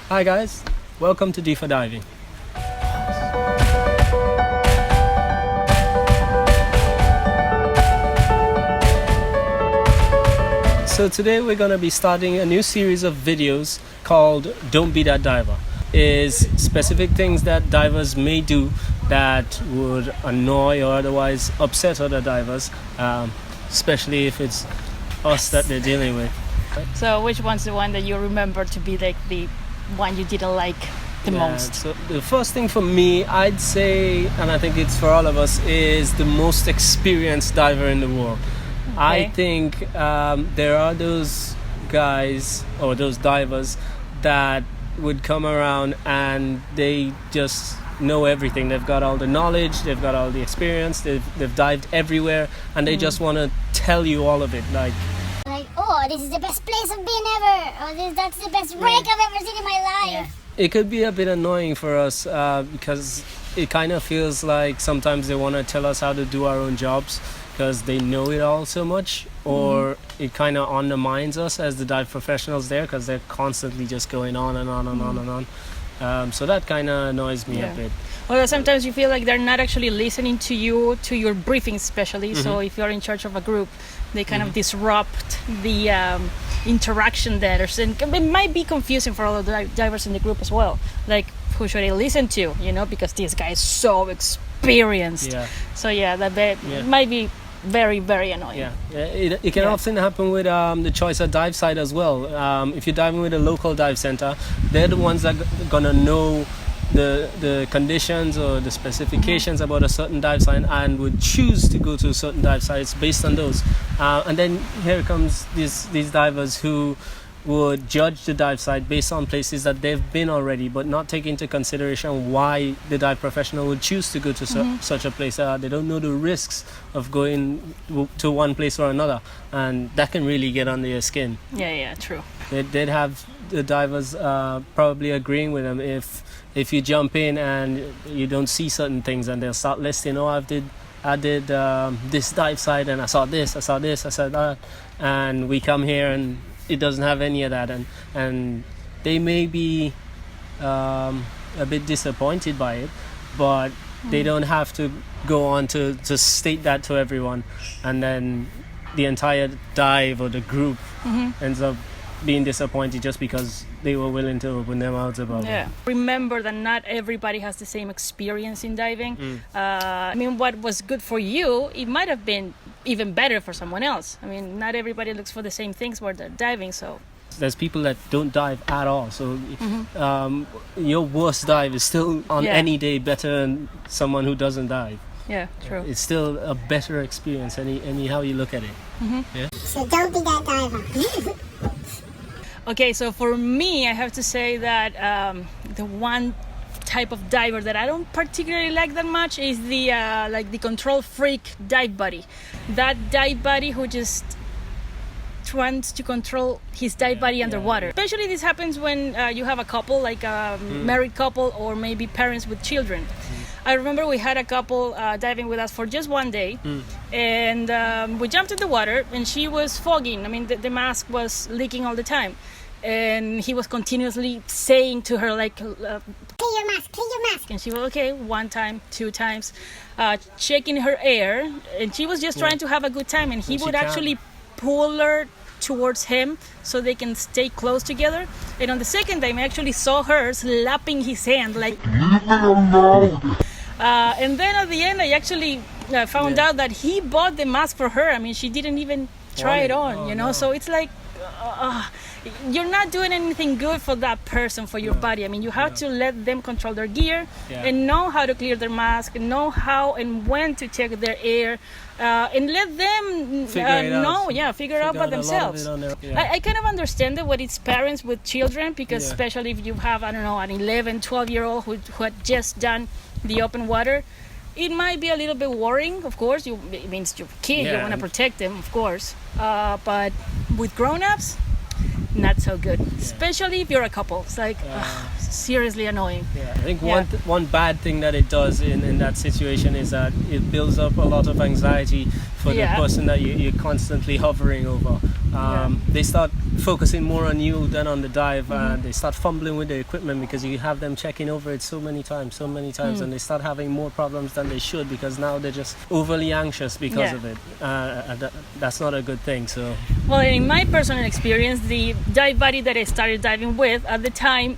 Hi guys, welcome to Deefer diving. So today we're going to be starting a new series of videos called Don't Be That Diver. Is specific things that divers may do that would annoy or otherwise upset other divers, especially if it's us that they're dealing with. So which one's the one that you remember to be like the one you didn't like the most? So the first thing for me, I'd say, and I think it's for all of us, is the most experienced diver in the world. Okay. I think there are those guys or those divers that would come around and they just know everything. They've got all the knowledge, they've got all the experience, they've dived everywhere, and they just want to tell you all of it. Like, oh, this is the best place I've been ever, or that's the best wreck I've ever seen in my life. It could be a bit annoying for us because it kind of feels like sometimes they want to tell us how to do our own jobs because they know it all so much, or it kind of undermines us as the dive professionals there because they're constantly just going on and on and on and on. So that kind of annoys me a bit. Well, sometimes you feel like they're not actually listening to you, to your briefing especially. So if you're in charge of a group, they kind of disrupt the interaction there. And it might be confusing for all of the divers in the group as well. Like, who should I listen to? You know, because this guy is so experienced. So that might be very, very annoying. It can often happen with the choice of dive site as well. If you're diving with a local dive center, they're the ones that are gonna know the conditions or the specifications about a certain dive site and would choose to go to certain dive sites based on those. And then here comes these divers who would judge the dive site based on places that they've been already, but not take into consideration why the dive professional would choose to go to such a place. They don't know the risks of going to one place or another, and that can really get under your skin. Yeah, true. They'd have the divers probably agreeing with them if you jump in and you don't see certain things, and they'll start listing, I did this dive site and I saw this, I saw that, and we come here and it doesn't have any of that, and they may be a bit disappointed by it, but they don't have to go on to state that to everyone, and then the entire dive or the group ends up being disappointed just because they were willing to open their mouths about it. Remember that not everybody has the same experience in diving. I mean, what was good for you, it might have been even better for someone else. I mean, not everybody looks for the same things while they're diving, so there's people that don't dive at all, so your worst dive is still on any day better than someone who doesn't dive. Yeah, true. It's still a better experience anyhow you look at it. So don't be that diver. Okay, so for me, I have to say that the one type of diver that I don't particularly like that much is the like the control freak dive buddy. That dive buddy who just wants to control his dive buddy underwater. Especially this happens when you have a couple, like a married couple, or maybe parents with children. I remember we had a couple diving with us for just one day, and we jumped in the water, and she was fogging. I mean, the mask was leaking all the time, and he was continuously saying to her, like, Clean your mask. and she was okay, one time, two times, checking her air, and she was just trying to have a good time, and he would actually pull her towards him so they can stay close together. And on the second time, I actually saw her slapping his hand, like, and then at the end, I actually found out that he bought the mask for her. I mean, she didn't even try it on, you know. So it's like, you're not doing anything good for that person, for your body. I mean, you have to let them control their gear and know how to clear their mask, and know how and when to check their air, and let them figure it out by themselves. I kind of understand that when it's parents with children, because especially if you have, I don't know, an 11, 12-year-old who had just done the open water, it might be a little bit worrying, of course. It means your kid, you want to protect them, of course. But with grown-ups, not so good, especially if you're a couple. It's like seriously annoying. I think one bad thing that it does in that situation is that it builds up a lot of anxiety for the person that you're constantly hovering over. they start focusing more on you than on the dive, and they start fumbling with the equipment because you have them checking over it so many times, and they start having more problems than they should because now they're just overly anxious because of it. That's not a good thing. So, well, in my personal experience, the dive buddy that I started diving with at the time,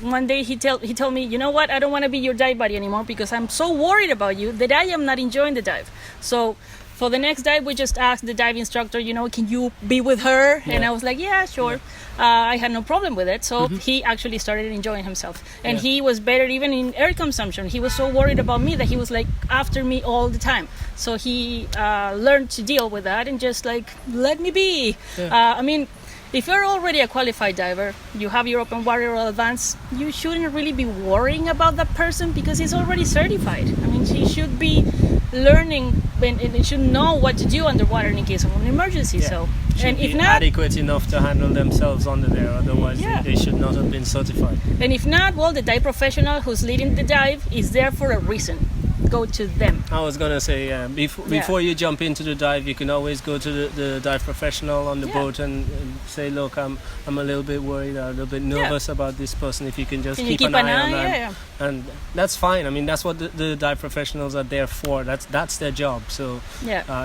one day he told me, you know what, I don't want to be your dive buddy anymore because I'm so worried about you that I am not enjoying the dive. So for the next dive, we just asked the dive instructor, can you be with her? And I was like, yeah, sure. I had no problem with it. So he actually started enjoying himself. And he was better even in air consumption. He was so worried about me that he was like after me all the time. So he learned to deal with that and just like, let me be. I mean, if you're already a qualified diver, you have your open water or advanced, you shouldn't really be worrying about that person because he's already certified. I mean, he should be learning and he should know what to do underwater in case of an emergency. So, and if not, adequate enough to handle themselves under there, otherwise they should not have been certified. And if not, well, the dive professional who's leading the dive is there for a reason. Go to them. I was gonna say, before you jump into the dive, you can always go to the dive professional on the boat and say, look, I'm a little bit worried, a little bit nervous about this person. If you can just keep an eye on them, and that's fine. I mean, that's what the dive professionals are there for. That's their job. So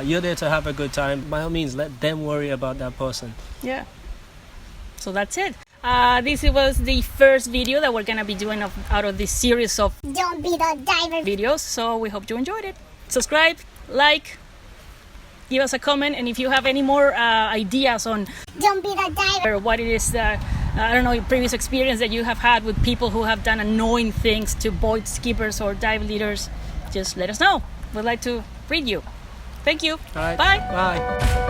you're there to have a good time. By all means, let them worry about that person. Yeah. So that's it. This was the first video that we're gonna be doing out of this series of Don't Be the Diver videos. So we hope you enjoyed it. Subscribe, like, give us a comment, and if you have any more ideas on Don't Be the Diver, or what it is that I don't know, your previous experience that you have had with people who have done annoying things to boat skippers or dive leaders, just let us know. We'd like to read you. Thank you. All right. Bye. Bye.